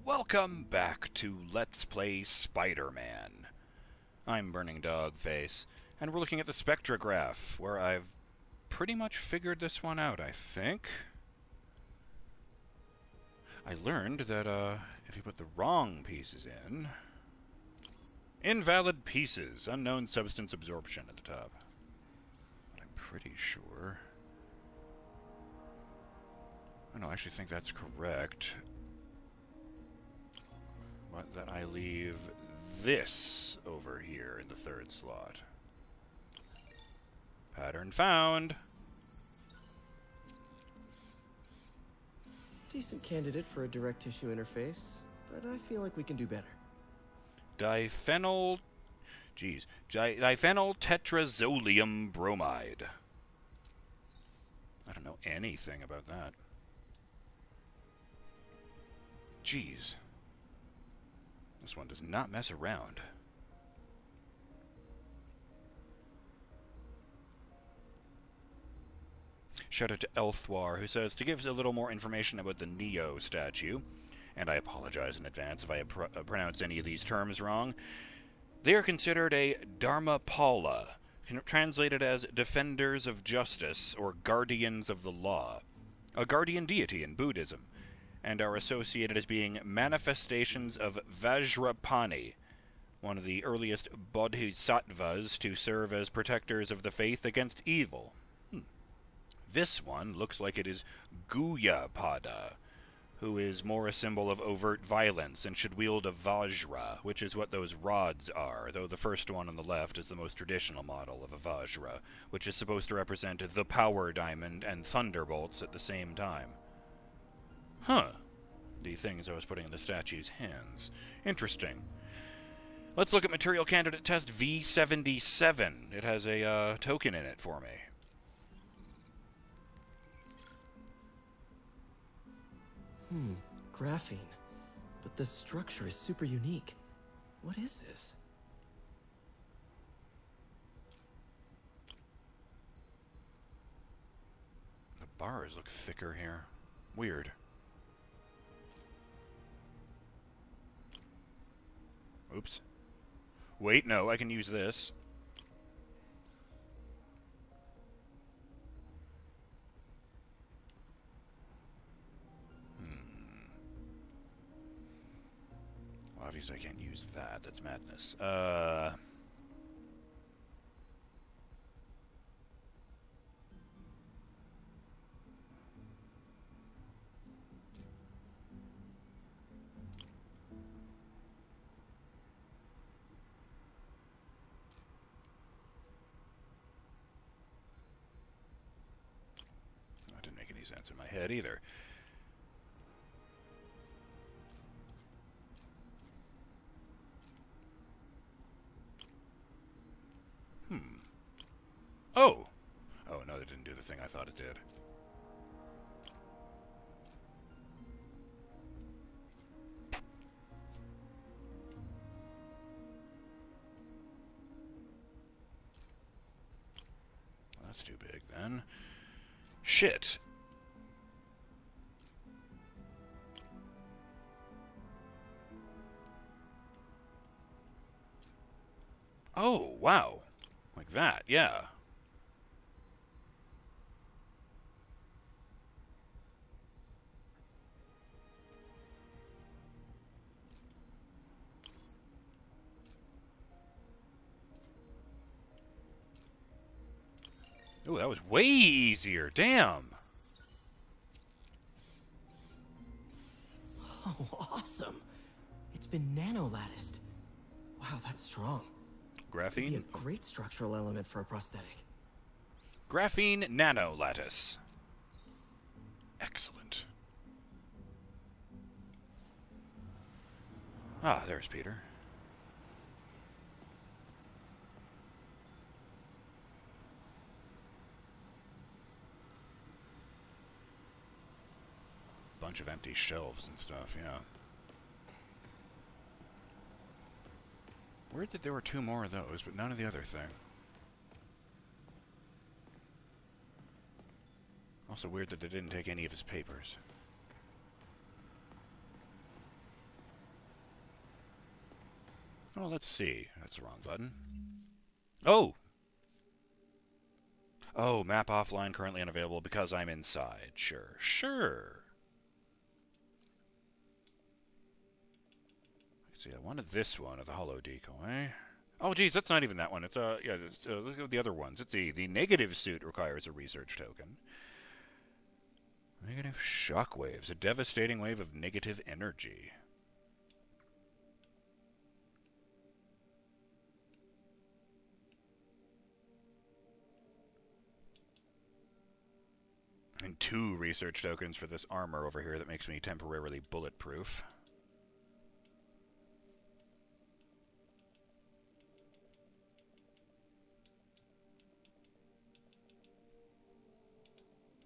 Welcome back to Let's Play Spider-Man. I'm BurningDogFace, and we're looking at the spectrograph, where I've pretty much figured this one out, I think. I learned that, if you put the wrong pieces in... Invalid pieces, unknown substance absorption at the top. But I'm pretty sure... I don't actually think that's correct. But that I leave this over here in the third slot. Pattern found. Decent candidate for a direct tissue interface, but I feel like we can do better. Diphenyl tetrazolium bromide. I don't know anything about that. Jeez. This one does not mess around. Shout out to Elthwar, who says, to give us a little more information about the Neo statue, and I apologize in advance if I pronounce any of these terms wrong, they are considered a Dharmapala, translated as defenders of justice or guardians of the law, a guardian deity in Buddhism, and are associated as being manifestations of Vajrapani, one of the earliest bodhisattvas to serve as protectors of the faith against evil. This one looks like it is Guyapada, who is more a symbol of overt violence and should wield a Vajra, which is what those rods are, though the first one on the left is the most traditional model of a Vajra, which is supposed to represent the power diamond and thunderbolts at the same time. Huh. The things I was putting in the statue's hands. Interesting. Let's look at material candidate test V77. It has a token in it for me. Graphene. But the structure is super unique. What is this? The bars look thicker here. Weird. Oops. Wait, no, I can use this. Well, obviously I can't use that. That's madness. That didn't make any sense in my head either. Oh! Oh, no, that didn't do the thing I thought it did. Well, that's too big, then. Shit! Oh, wow. Like that, yeah. Oh, that was way easier. Damn. Oh, awesome. It's been nano-latticed. Wow, that's strong. Could be a Graphene? great structural element for a prosthetic. Graphene nano-lattice. Excellent. Ah, there's Peter. Bunch of empty shelves and stuff, yeah. Weird that there were two more of those, but none of the other thing. Also weird that they didn't take any of his papers. Oh, let's see. That's the wrong button. Oh! Oh, map offline currently unavailable because I'm inside. Sure. Sure. Let's see, I wanted this one of the holo decoy. Oh, geez, that's not even that one. It's, look at the other ones. It's the negative suit requires a research token. Negative shockwaves. A devastating wave of negative energy. And 2 research tokens for this armor over here that makes me temporarily bulletproof.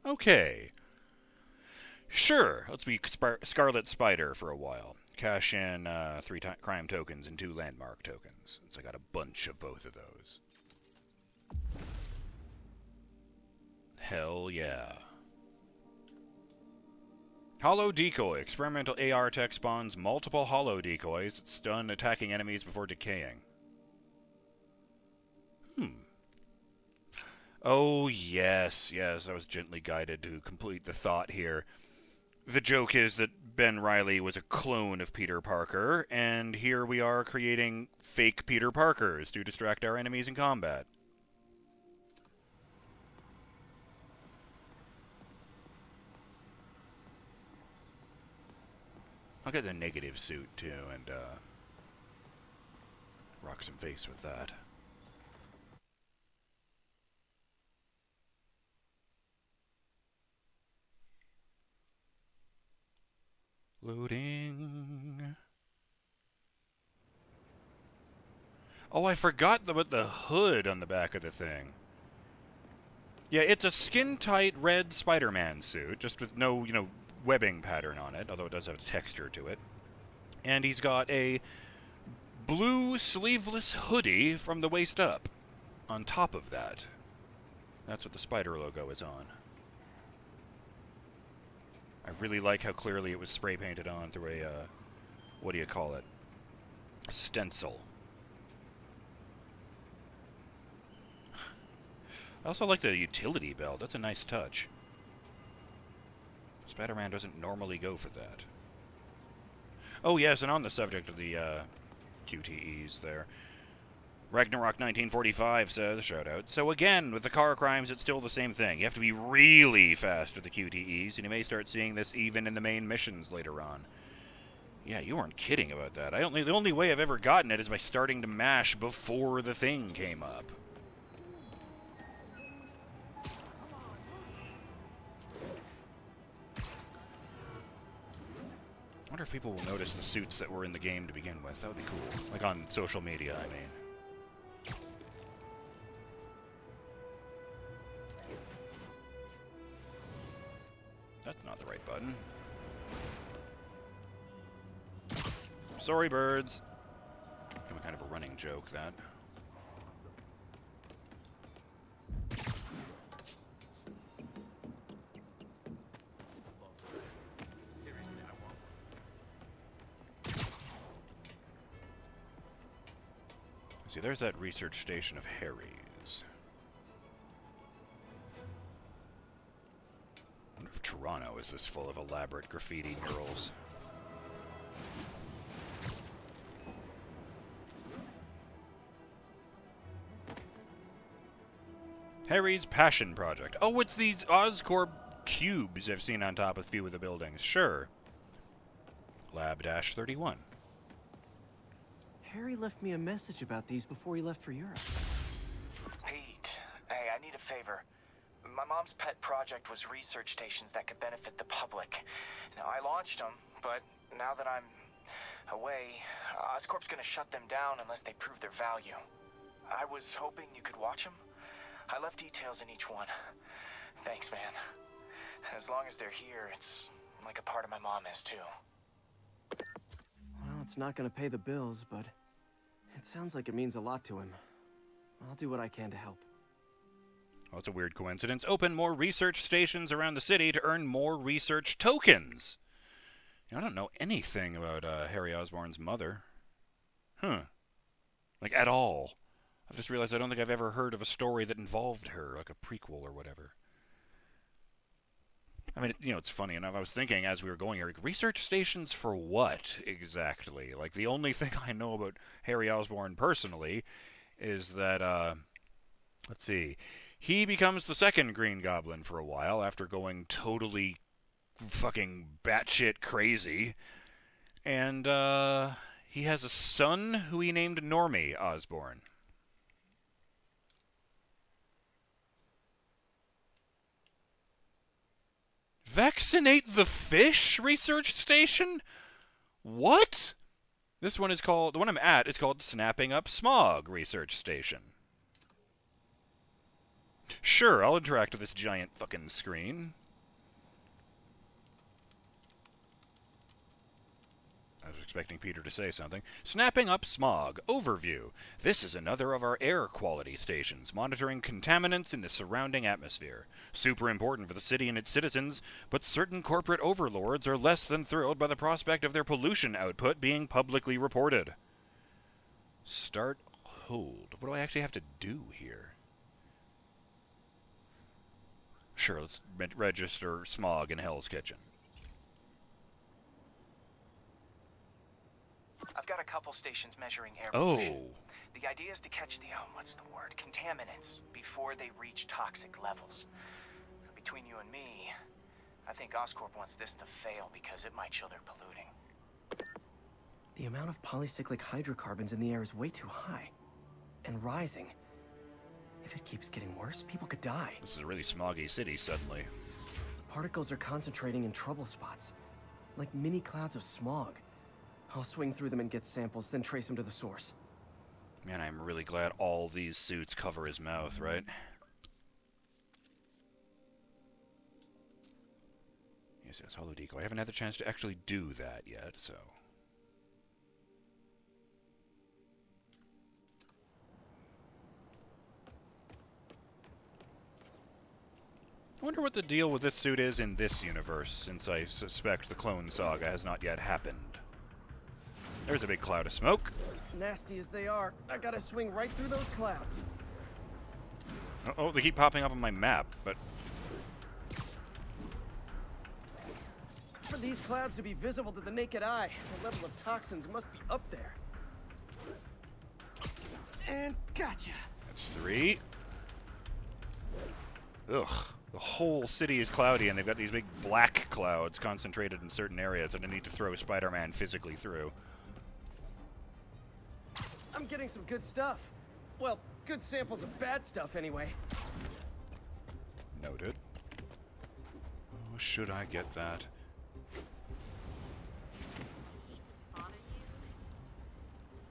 Okay. Sure, let's be Scarlet Spider for a while. Cash in 3 crime tokens and 2 landmark tokens, since I got a bunch of both of those. Hell yeah. Holo Decoy. Experimental AR tech spawns multiple holo decoys that stun attacking enemies before decaying. Oh, yes, I was gently guided to complete the thought here. The joke is that Ben Reilly was a clone of Peter Parker, and here we are creating fake Peter Parkers to distract our enemies in combat. I'll get the negative suit, too, and, rock some face with that. Loading. Oh, I forgot about the hood on the back of the thing. Yeah, it's a skin-tight red Spider-Man suit, just with no, webbing pattern on it, although it does have a texture to it. And he's got a blue sleeveless hoodie from the waist up on top of that. That's what the Spider logo is on. I really like how clearly it was spray painted on through a, what do you call it? A stencil. I also like the utility belt. That's a nice touch. Spider-Man doesn't normally go for that. Oh yes, and on the subject of the QTEs there, Ragnarok 1945 says, shout out, so again, with the car crimes, it's still the same thing. You have to be really fast with the QTEs, and you may start seeing this even in the main missions later on. Yeah, you weren't kidding about that. The only way I've ever gotten it is by starting to mash before the thing came up. I wonder if people will notice the suits that were in the game to begin with. That would be cool. Like on social media, I mean. That's not the right button. Sorry, birds. Kind of a running joke, that. See, there's that research station of Harry's. I wonder if Toronto is this full of elaborate graffiti murals. Harry's Passion Project. Oh, it's these Oscorp cubes I've seen on top of a few of the buildings. Sure. Lab-31. Harry left me a message about these before he left for Europe. Pete, hey, I need a favor. My mom's pet project was research stations that could benefit the public. Now, I launched them, but now that I'm away, Oscorp's gonna shut them down unless they prove their value. I was hoping you could watch them. I left details in each one. Thanks, man. As long as they're here, it's like a part of my mom is, too. Well, it's not gonna pay the bills, but it sounds like it means a lot to him. I'll do what I can to help. Well, it's a weird coincidence. Open more research stations around the city to earn more research tokens. I don't know anything about Harry Osborn's mother. Huh. Like, at all. I've just realized I don't think I've ever heard of a story that involved her, like a prequel or whatever. I mean, it's funny enough. I was thinking as we were going here, like, research stations for what exactly? Like, the only thing I know about Harry Osborn personally is that, let's see, he becomes the second Green Goblin for a while after going totally fucking batshit crazy. And, he has a son who he named Normie Osborn. Vaccinate the Fish Research Station? What? This one is called, the one I'm at is called Snapping Up Smog Research Station. Sure, I'll interact with this giant fucking screen. I was expecting Peter to say something. Snapping Up Smog. Overview. This is another of our air quality stations, monitoring contaminants in the surrounding atmosphere. Super important for the city and its citizens, but certain corporate overlords are less than thrilled by the prospect of their pollution output being publicly reported. Start hold. What do I actually have to do here? Sure, let's register smog in Hell's Kitchen. I've got a couple stations measuring air pollution. Oh. The idea is to catch the, contaminants before they reach toxic levels. Between you and me, I think Oscorp wants this to fail because it might show they're polluting. The amount of polycyclic hydrocarbons in the air is way too high. And rising. If it keeps getting worse, people could die. This is a really smoggy city suddenly. The particles are concentrating in trouble spots. Like mini clouds of smog. I'll swing through them and get samples, then trace them to the source. Man, I'm really glad all these suits cover his mouth, right? Yes, holo decoy. I haven't had the chance to actually do that yet, so... I wonder what the deal with this suit is in this universe, since I suspect the Clone Saga has not yet happened. There's a big cloud of smoke. Nasty as they are, I gotta swing right through those clouds. Oh, they keep popping up on my map, but... For these clouds to be visible to the naked eye, the level of toxins must be up there. And gotcha. That's 3. Ugh. The whole city is cloudy, and they've got these big black clouds concentrated in certain areas that I need to throw Spider-Man physically through. I'm getting some good stuff. Well, good samples of bad stuff, anyway. Noted. Oh, should I get that?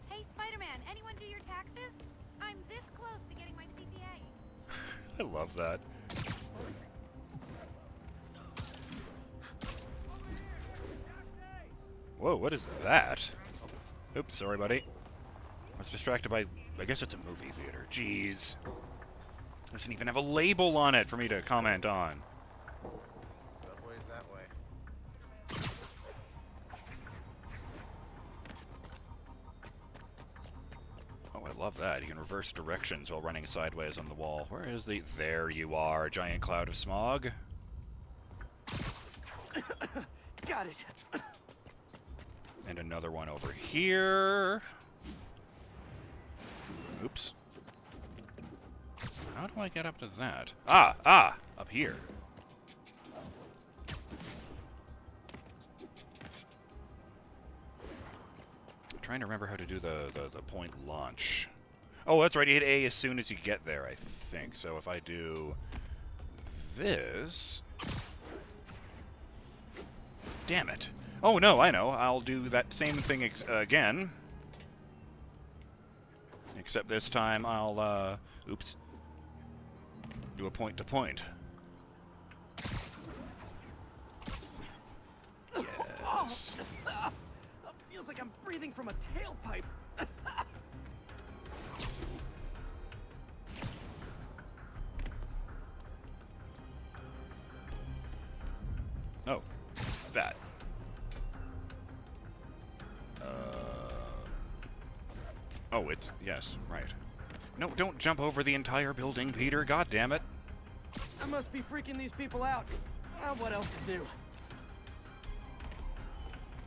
Hey, Spider-Man, anyone do your taxes? I'm this close to getting my CPA. I love that. Whoa, what is that? Oops, sorry, buddy. I was distracted by... I guess it's a movie theater. Jeez. It doesn't even have a label on it for me to comment on. Subway's that way. Oh, I love that. You can reverse directions while running sideways on the wall. Where is the... There you are, giant cloud of smog. Got it. And another one over here. Oops. How do I get up to that? Ah! Up here. I'm trying to remember how to do the point launch. Oh, that's right. You hit A as soon as you get there, I think. So if I do this... Damn it. Oh, no, I know. I'll do that same thing again. Except this time I'll, oops. Do a point-to-point. Yes. Feels like I'm breathing from a tailpipe. Oh, that. Oh, it's... Yes, right. No, don't jump over the entire building, Peter. God damn it. I must be freaking these people out. What else is new?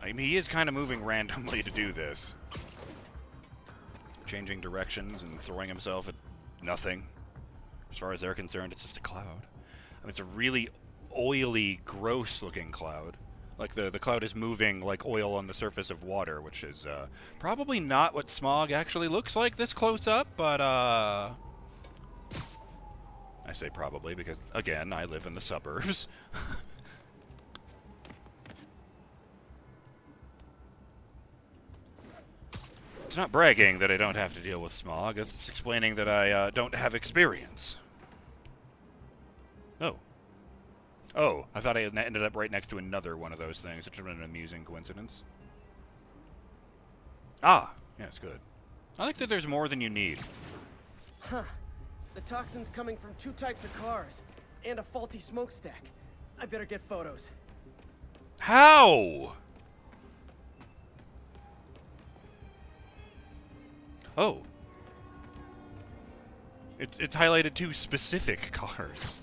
I mean, he is kind of moving randomly to do this. Changing directions and throwing himself at nothing. As far as they're concerned, it's just a cloud. I mean, it's a really oily, gross-looking cloud. Like, the cloud is moving like oil on the surface of water, which is probably not what smog actually looks like this close up, but, I say probably because, again, I live in the suburbs. It's not bragging that I don't have to deal with smog. It's explaining that I don't have experience. Oh. Oh, I thought I had ended up right next to another one of those things. It's been an amusing coincidence. Ah, yeah, it's good. I like that there's more than you need. Huh. The toxin's coming from 2 types of cars and a faulty smokestack. I better get photos. How? Oh. It's highlighted 2 specific cars.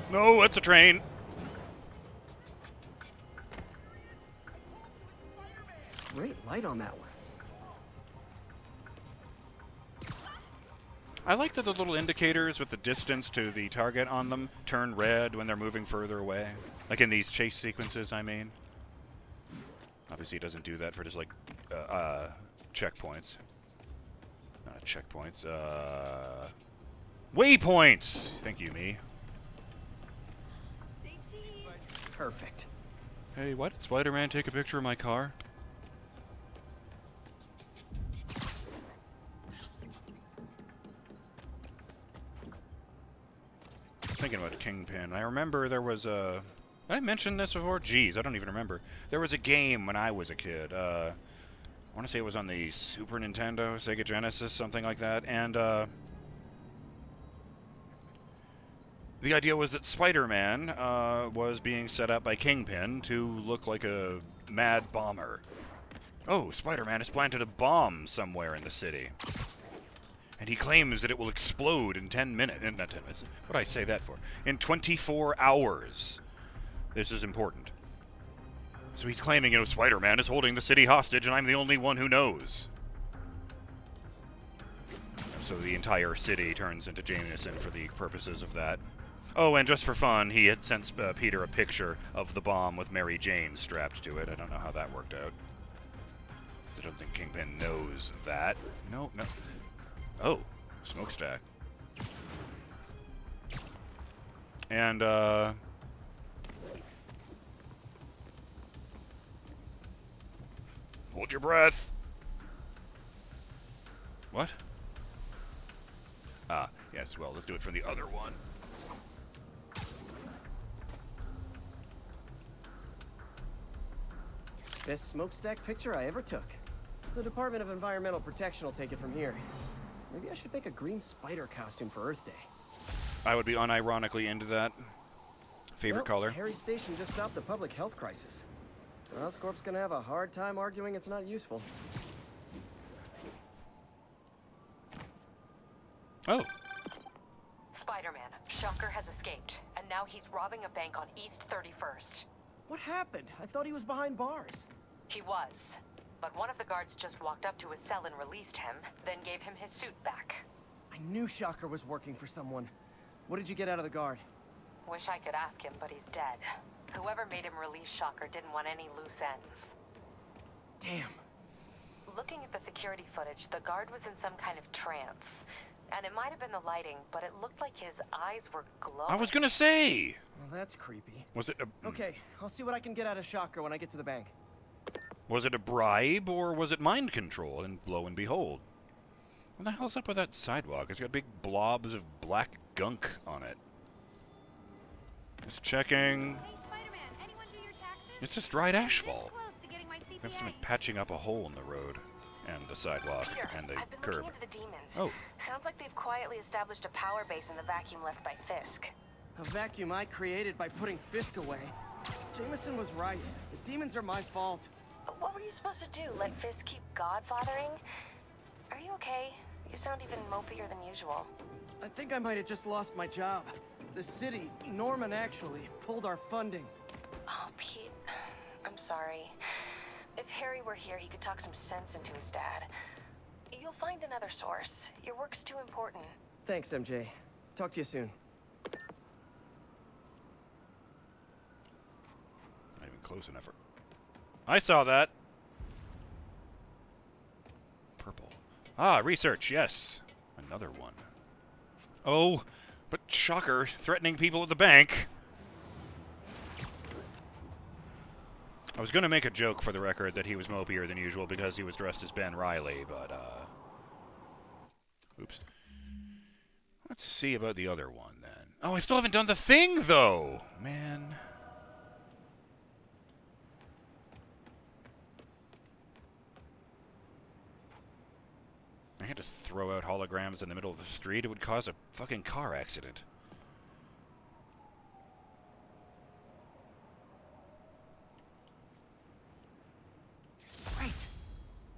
No, it's a train. Great light on that one. I like that the little indicators with the distance to the target on them turn red when they're moving further away. Like in these chase sequences, I mean. Obviously, it doesn't do that for just, like, checkpoints. Not checkpoints, waypoints! Thank you, me. Perfect. Hey, why did Spider-Man take a picture of my car? Thinking about Kingpin. I remember there was a... Did I mention this before? Jeez, I don't even remember. There was a game when I was a kid. I want to say it was on the Super Nintendo, Sega Genesis, something like that. And the idea was that Spider-Man was being set up by Kingpin to look like a mad bomber. Oh, Spider-Man has planted a bomb somewhere in the city. And he claims that it will explode in 10 minutes. Not 10 minutes. What did I say that for? In 24 hours. This is important. So he's claiming, you know, Spider-Man is holding the city hostage and I'm the only one who knows. So the entire city turns into Jameson for the purposes of that. Oh, and just for fun, he had sent Peter a picture of the bomb with Mary Jane strapped to it. I don't know how that worked out. I don't think Kingpin knows that. No. Oh, smokestack. And, hold your breath. What? Ah, yes, well, let's do it from the other one. Best smokestack picture I ever took. The Department of Environmental Protection will take it from here. Maybe I should make a green spider costume for Earth Day. I would be unironically into that. Favorite color? Harry Station just stopped the public health crisis. So Oscorp's gonna have a hard time arguing it's not useful. Oh. Spider-Man, Shocker has escaped, and now he's robbing a bank on East 31st. What happened? I thought he was behind bars. He was, but one of the guards just walked up to his cell and released him, then gave him his suit back. I knew Shocker was working for someone. What did you get out of the guard? Wish I could ask him, but he's dead. Whoever made him release Shocker didn't want any loose ends. Damn. Looking at the security footage, the guard was in some kind of trance. And it might have been the lighting, but it looked like his eyes were glowing. I was gonna say! Well, that's creepy. Was it a... Okay, I'll see what I can get out of Shocker when I get to the bank. Was it a bribe, or was it mind control? And lo and behold. What the hell's up with that sidewalk? It's got big blobs of black gunk on it. Just checking. Hey, Spider-Man, anyone do your taxes? It's just dried I'm asphalt. this close to getting my CPA. That's been patching up a hole in the road. and the sidewalk Peter, and the I've been curb. looking into the demons. Oh. Sounds like they've quietly established a power base in the vacuum left by Fisk. A vacuum I created by putting Fisk away. Jameson was right. The demons are my fault. But what were you supposed to do? Let Fisk keep godfathering? Are you okay? You sound even mopier than usual. I think I might have just lost my job. The city, Norman actually, pulled our funding. Oh, Pete. I'm sorry. If Harry were here, he could talk some sense into his dad. You'll find another source. Your work's too important. Thanks, MJ. Talk to you soon. Not even close enough. I saw that. Purple. Ah, research, yes. Another one. Oh, but shocker, threatening people at the bank. I was going to make a joke for the record that he was mopier than usual because he was dressed as Ben Reilly, but, oops. Let's see about the other one, then. Oh, I still haven't done the thing, though! Man. I had to throw out holograms in the middle of the street. It would cause a fucking car accident. Right.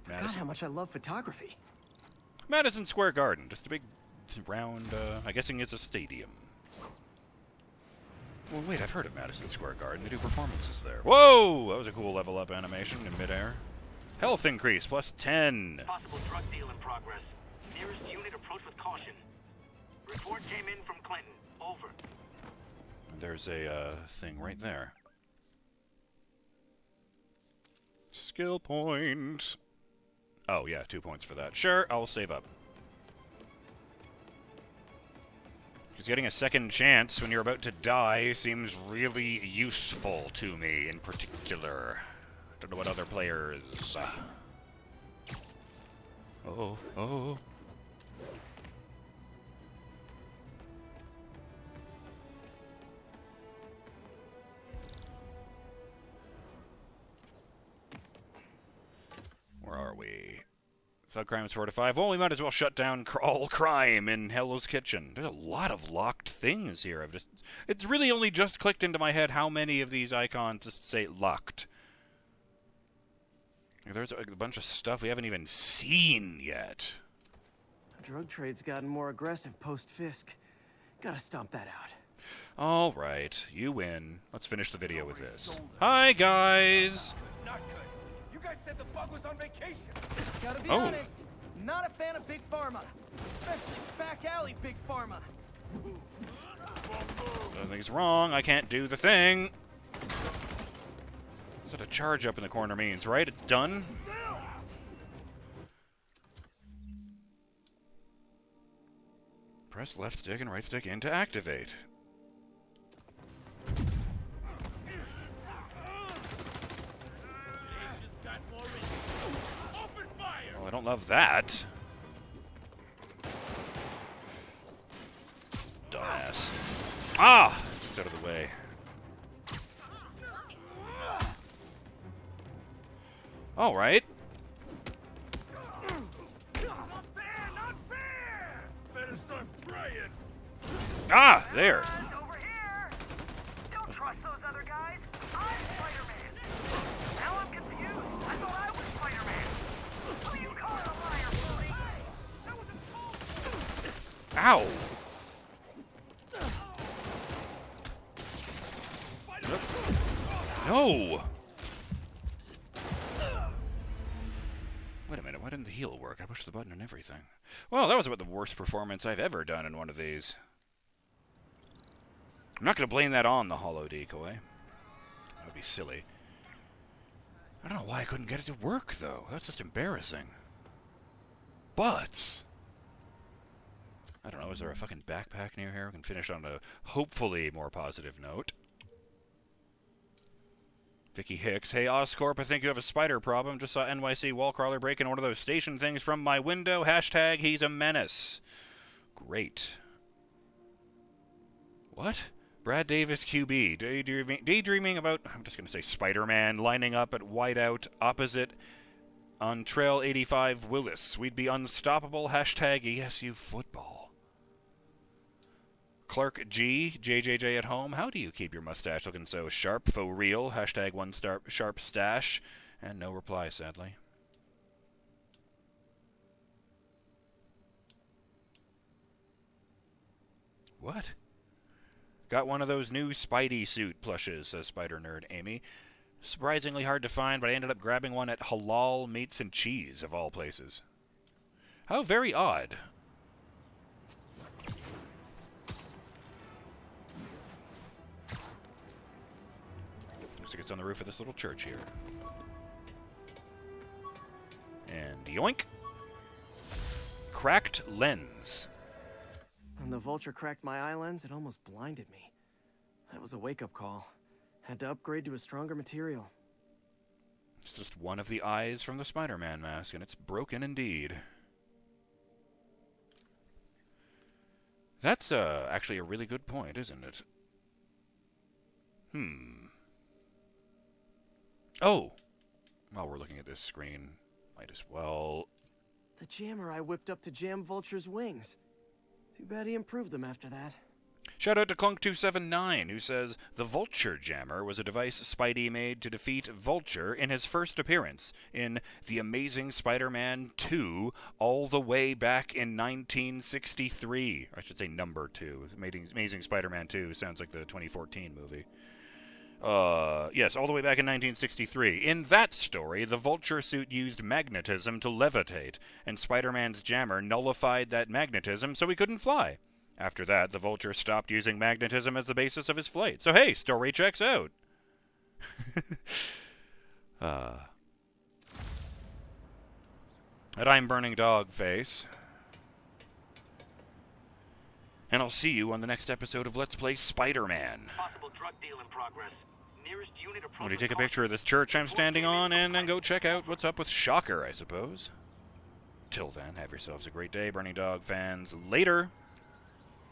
Forgot how much I love photography. Madison Square Garden. Just a big, round, I'm guessing it's a stadium. Well, wait, I've heard of Madison Square Garden. They do performances there. Whoa! That was a cool level up animation in midair. Health increase, plus 10. Possible drug deal in progress. Nearest unit approach with caution. Report came in from Clinton. Over. There's a thing right there. Skill point. Oh, yeah, 2 points for that. Sure, I'll save up. Because getting a second chance when you're about to die seems really useful to me in particular. Don't know what other players... Oh. Where are we? Thug crime is 4 to 5. Well, we might as well shut down all crime in Hell's Kitchen. There's a lot of locked things here. It's really only just clicked into my head how many of these icons just say locked. There's a bunch of stuff we haven't even seen yet. The drug trade's gotten more aggressive post-Fisk. Gotta stomp that out. All right, you win. Let's finish the video with this. Hi, guys. Not good. You guys said the bug was on vacation. Gotta be Oh. honest, not a fan of Big Pharma. Especially back alley Big Pharma. Nothing's wrong. I can't do the thing. That's what a charge up in the corner means, right? It's done. Press left stick and right stick in to activate. Well, I don't love that. Dumbass. Ah! Get out of the way. All right. Not fair! Better start praying. Ah, there. Over here! Don't trust those other guys. I'm Spider-Man. Now I'm confused. I thought I was Spider-Man. Who you calling a liar, bully? That was a Ow. No. Wait a minute, why didn't the heal work? I pushed the button and everything. Well, that was about the worst performance I've ever done in one of these. I'm not going to blame that on the holo decoy. That would be silly. I don't know why I couldn't get it to work, though. That's just embarrassing. But... I don't know, is there a fucking backpack near here? We can finish on a hopefully more positive note. Vicky Hicks. Hey, Oscorp, I think you have a spider problem. Just saw NYC wallcrawler breaking one of those station things from my window. Hashtag he's a menace. Great. What? Brad Davis QB. Daydreaming about, I'm just going to say Spider-Man, lining up at whiteout opposite on Trail 85 Willis. We'd be unstoppable. Hashtag ESU football. Clark G, JJJ at home. How do you keep your mustache looking so sharp? Faux real. Hashtag one star sharp stash. And no reply, sadly. What? Got one of those new Spidey suit plushes, says Spider Nerd Amy. Surprisingly hard to find, but I ended up grabbing one at Halal Meats and Cheese, of all places. How very odd. Looks like it's on the roof of this little church here. And yoink! Cracked lens. When the vulture cracked my eye lens, it almost blinded me. That was a wake-up call. Had to upgrade to a stronger material. It's just one of the eyes from the Spider-Man mask, and it's broken indeed. That's actually a really good point, isn't it? Oh! While we're looking at this screen, might as well... The jammer I whipped up to jam Vulture's wings. Too bad he improved them after that. Shout out to Clunk279, who says, the Vulture Jammer was a device Spidey made to defeat Vulture in his first appearance in The Amazing Spider-Man 2 all the way back in 1963. I should say number 2. Amazing Spider-Man 2 sounds like the 2014 movie. Yes, all the way back in 1963. In that story, the Vulture suit used magnetism to levitate, and Spider-Man's jammer nullified that magnetism so he couldn't fly. After that, the Vulture stopped using magnetism as the basis of his flight. So hey, story checks out. And I'm BurningDogFace. And I'll see you on the next episode of Let's Play Spider-Man. Possible drug deal in progress. Nearest unit approach. I'm going to take a picture of this church I'm standing on and then go check out what's up with Shocker, I suppose. Till then, have yourselves a great day, Burning Dog fans. Later!